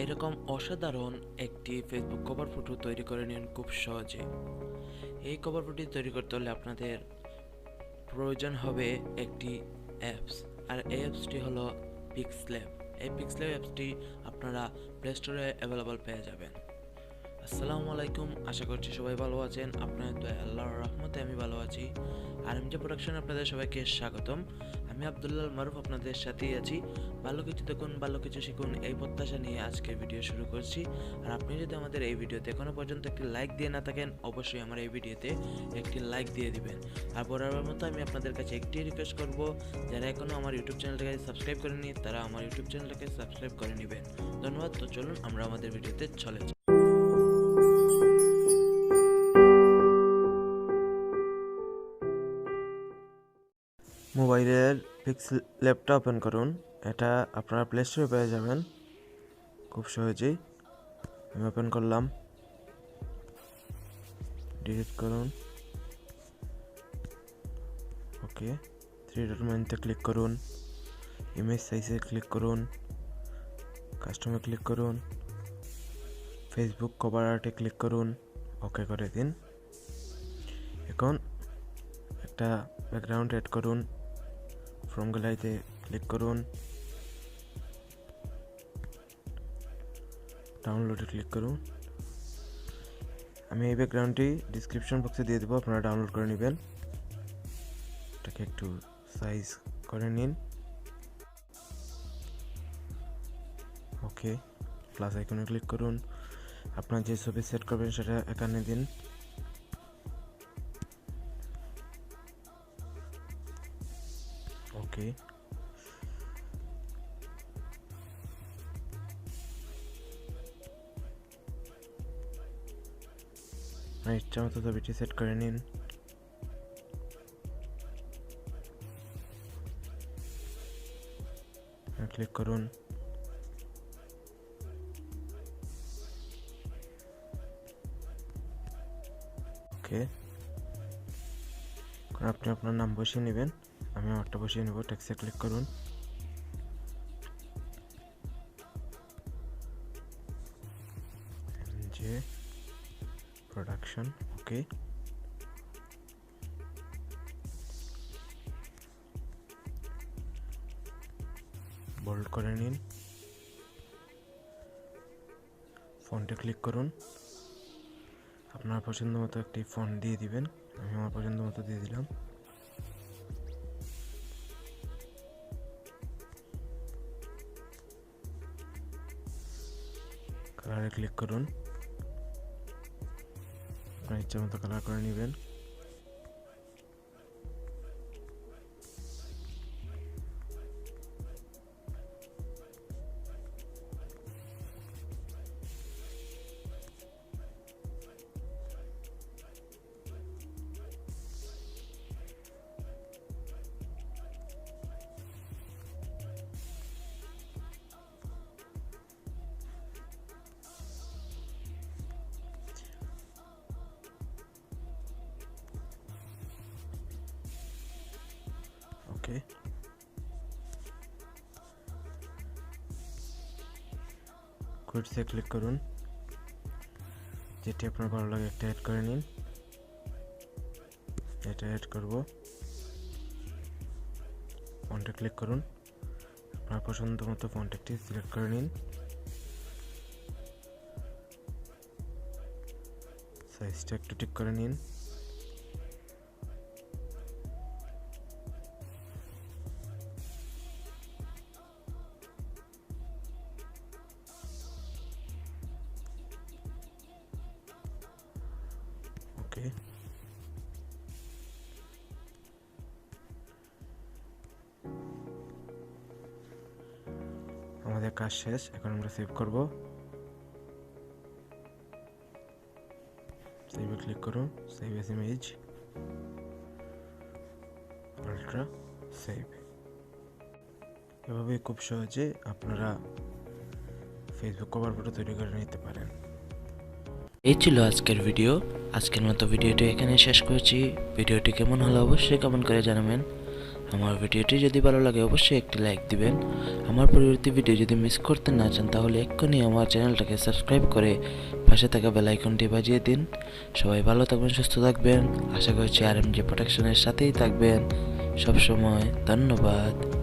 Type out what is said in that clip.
এরকম অসাধারণ একটি ফেসবুক কভার ফটো তৈরি করে নিন খুব সহজে। এই কভার ফটোটি তৈরি করতে হলে আপনাদের প্রয়োজন হবে একটি অ্যাপস, আর এই অ্যাপসটি হলো পিক্সল্যাব। এই পিক্সল্যাব অ্যাপসটি আপনারা প্লে স্টোরে অ্যাভেলেবল পেয়ে যাবেন। আসসালামু আলাইকুম, আশা করছি সবাই ভালো আছেন। আপনাদের দয়া আল্লাহর রহমতে আমি ভালো আছি। আরএমজে প্রোডাকশন আপনাদের সবাইকে স্বাগতম। আমি আব্দুল্লাহ মারুফ আপনাদের সাথেই আছি। ভালো কিছু দেখুন, ভালো কিছু শিখুন, এই প্রত্যাশা নিয়ে আজকের ভিডিও শুরু করছি। আর আপনি যদি আমাদের এই ভিডিওতে এখনো পর্যন্ত একটি লাইক দিয়ে না থাকেন, অবশ্যই আমার এই ভিডিওতে একটি লাইক দিয়ে দিবেন। আর বরাবর মতো আমি আপনাদের কাছে একটি রিকোয়েস্ট করব, যারা এখনো আমার ইউটিউব চ্যানেলটাকে সাবস্ক্রাইব করেনি তারা আমার ইউটিউব চ্যানেলটাকে সাবস্ক্রাইব করে নেবেন। ধন্যবাদ। তো চলুন আমরা আমাদের ভিডিওতে চলে যাই। মোবাইলের পিক্সল্যাবটা ওপেন করুন। এটা আপনারা প্লে স্টোরে পেয়ে যাবেন খুব সহজেই। আমি ওপেন করলাম, ডিলিট করুন। ওকে, 3 ডট মেনুতে ক্লিক করুন, ইমেজ সাইজে ক্লিক করুন, কাস্টমে ক্লিক করুন, ফেসবুক কভার আর্টে ক্লিক করুন, ওকে করে দিন। এখন একটা ব্যাকগ্রাউন্ড অ্যাড করুন, ফ্রম গ্যালারিতে ক্লিক করুন, ডাউনলোডে ক্লিক করুন। আমি এই ব্যাকগ্রাউন্ডটি ডিসক্রিপশন বক্সে দিয়ে দেবো, আপনারা ডাউনলোড করে নেবেন। এটাকে একটু সাইজ করে নিন। ওকে, প্লাস আইকনে ক্লিক করুন। আপনার যে ছবি সেট করবেন সেটা এখানে দিন। ওকে, ইচ্ছা মতো ছবিটি সেট করে নিন। ক্লিক করুন। ওকে, আপনি আপনার নাম বসিয়ে নেবেন। আমি আমারটা বসিয়ে নেব। টেক্সটে ক্লিক করুন। RMJ Production। ওকে, বোল্ড করে নিন। ফন্টে ক্লিক করুন। আপনার পছন্দ মতো একটি ফন্ট দিয়ে দিবেন। আমি আমার পছন্দ মতো দিয়ে দিলাম। কালারে ক্লিক করুন। আপনার ইচ্ছা মতো কালার করে নেবেন। ওকে, কুইটসে ক্লিক করুন। যেটি আপনার ভালো লাগে একটা অ্যাড করে নিন। এটা অ্যাড করব। ফন্টে ক্লিক করুন। আপনার পছন্দ মতো ফন্ট একটি সিলেক্ট করে নিন। সাইজটা একটু ঠিক করে নিন। ওকে, আমাদের কাজ শেষ। এখন আমরা সেভ করব। সেভে ক্লিক করুন। Save S image, ultra save. এভাবে খুব সহজে আপনারা ফেসবুক কভার ফটো তৈরি করে নিতে পারেন। এই ছিল আজকের ভিডিও। আজকের মতো ভিডিওটি এখানে শেষ করছি। ভিডিওটি কেমন হলো অবশ্যই কমেন্ট করে জানাবেন। আমার ভিডিওটি যদি ভালো লাগে অবশ্যই একটি লাইক দিবেন। আমার পরবর্তী ভিডিও যদি মিস করতে না চান তাহলে এক্ষুনি আমার চ্যানেলটাকে সাবস্ক্রাইব করে পাশে থাকা বেল আইকনটি বাজিয়ে দিন। সবাই ভালো থাকবেন, সুস্থ থাকবেন। আশা করছি RMJ প্রোডাকশনের সাথেই থাকবেন সবসময়। ধন্যবাদ।